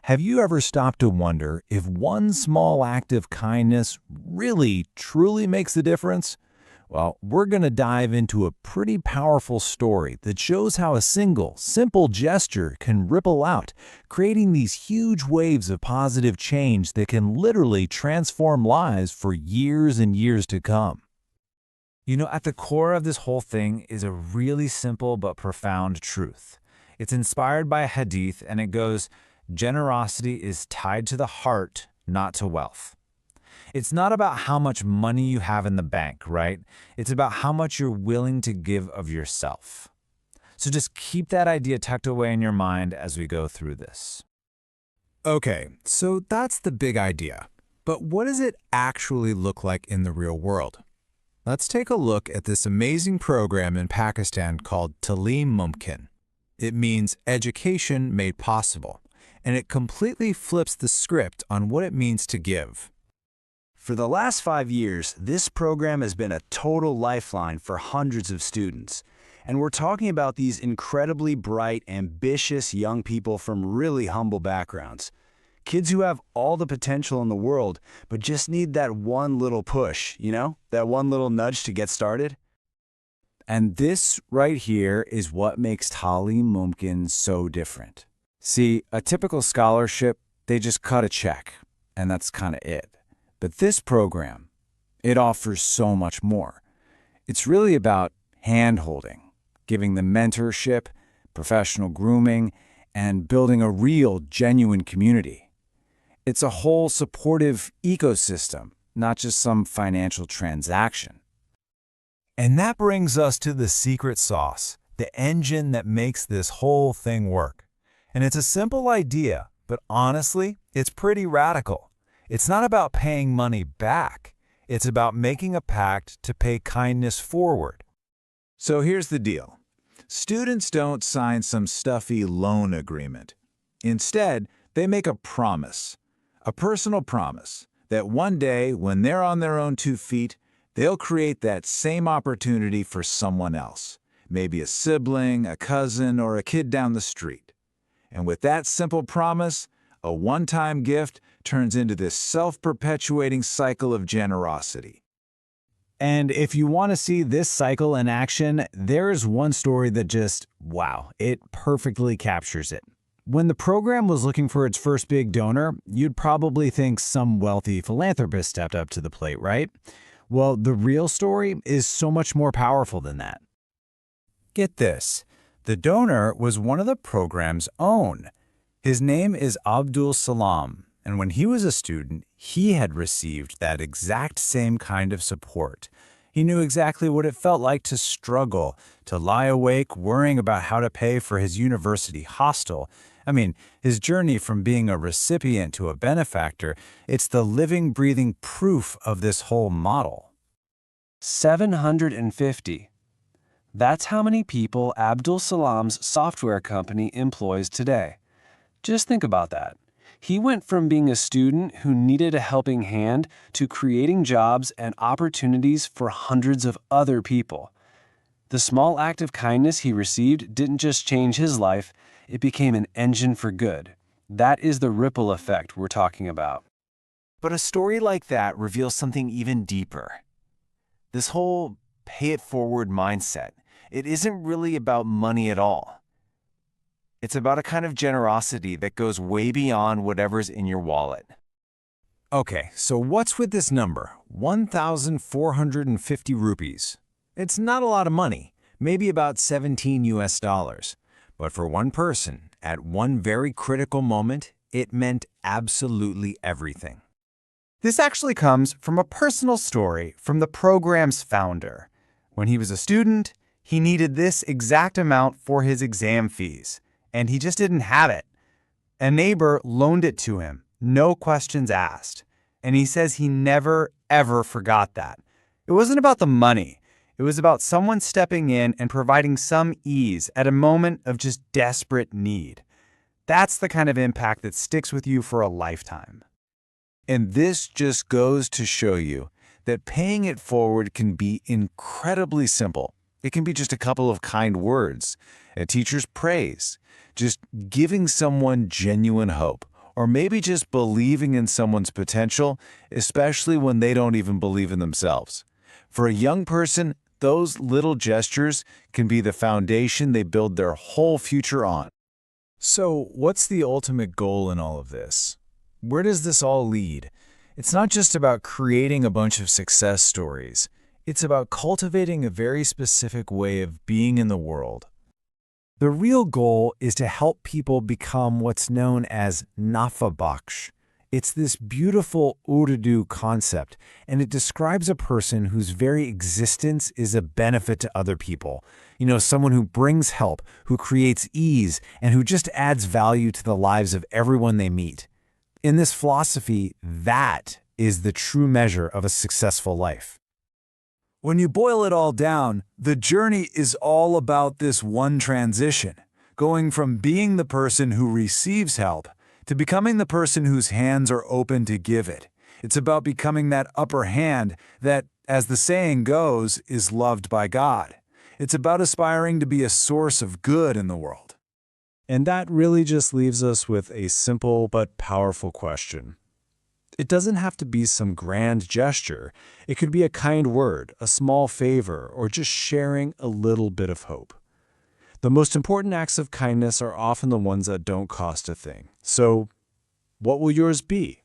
Have you ever stopped to wonder if one small act of kindness really, truly makes a difference? Well, we're going to dive into a pretty powerful story that shows how a single, simple gesture can ripple out, creating these huge waves of positive change that can literally transform lives for years and years to come. At the core of this whole thing is a really simple but profound truth. It's inspired by a hadith, and it goes, generosity is tied to the heart, not to wealth. It's not about how much money you have in the bank, right? It's about how much you're willing to give of yourself. So just keep that idea tucked away in your mind as we go through this. Okay, so that's the big idea. But what does it actually look like in the real world? Let's take a look at this amazing program in Pakistan called Talim Mumkin. It means education made possible, and it completely flips the script on what it means to give. For the last 5 years, this program has been a total lifeline for hundreds of students. And we're talking about these incredibly bright, ambitious young people from really humble backgrounds. Kids who have all the potential in the world, but just need that one little push, that one little nudge to get started. And this right here is what makes Talim Mumkin so different. See, a typical scholarship, they just cut a check, and that's kind of it. But this program, it offers so much more. It's really about hand-holding, giving them mentorship, professional grooming, and building a real, genuine community. It's a whole supportive ecosystem, not just some financial transaction. And that brings us to the secret sauce, the engine that makes this whole thing work. And it's a simple idea, but honestly, it's pretty radical. It's not about paying money back. It's about making a pact to pay kindness forward. So here's the deal. Students don't sign some stuffy loan agreement. Instead, they make a promise, a personal promise, that one day when they're on their own 2 feet, they'll create that same opportunity for someone else, maybe a sibling, a cousin, or a kid down the street. And with that simple promise, a one-time gift turns into this self-perpetuating cycle of generosity. And if you want to see this cycle in action, there is one story that just, wow, it perfectly captures it. When the program was looking for its first big donor, you'd probably think some wealthy philanthropist stepped up to the plate, right? Well, the real story is so much more powerful than that. Get this, the donor was one of the program's own. His name is Abdul Salam, and when he was a student, he had received that exact same kind of support. He knew exactly what it felt like to struggle, to lie awake worrying about how to pay for his university hostel. His journey from being a recipient to a benefactor, it's the living, breathing proof of this whole model. 750. That's how many people Abdul Salam's software company employs today. Just think about that. He went from being a student who needed a helping hand to creating jobs and opportunities for hundreds of other people. The small act of kindness he received didn't just change his life, it became an engine for good. That is the ripple effect we're talking about. But a story like that reveals something even deeper. This whole pay-it-forward mindset, it isn't really about money at all. It's about a kind of generosity that goes way beyond whatever's in your wallet. Okay, so what's with this number, 1,450 rupees? It's not a lot of money, maybe about $17 US. But for one person, at one very critical moment, it meant absolutely everything. This actually comes from a personal story from the program's founder. When he was a student, he needed this exact amount for his exam fees, and he just didn't have it. A neighbor loaned it to him, no questions asked, and he says he never, ever forgot that. It wasn't about the money. It was about someone stepping in and providing some ease at a moment of just desperate need. That's the kind of impact that sticks with you for a lifetime. And this just goes to show you that paying it forward can be incredibly simple. It can be just a couple of kind words, a teacher's praise, just giving someone genuine hope, or maybe just believing in someone's potential, especially when they don't even believe in themselves. For a young person, those little gestures can be the foundation they build their whole future on. So, what's the ultimate goal in all of this? Where does this all lead? It's not just about creating a bunch of success stories. It's about cultivating a very specific way of being in the world. The real goal is to help people become what's known as nafabaksh. It's this beautiful Urdu concept, and it describes a person whose very existence is a benefit to other people. You know, someone who brings help, who creates ease, and who just adds value to the lives of everyone they meet. In this philosophy, that is the true measure of a successful life. When you boil it all down, the journey is all about this one transition, going from being the person who receives help to becoming the person whose hands are open to give it. It's about becoming that upper hand that, as the saying goes, is loved by God. It's about aspiring to be a source of good in the world. And that really just leaves us with a simple but powerful question. It doesn't have to be some grand gesture. It could be a kind word, a small favor, or just sharing a little bit of hope. The most important acts of kindness are often the ones that don't cost a thing. So, what will yours be?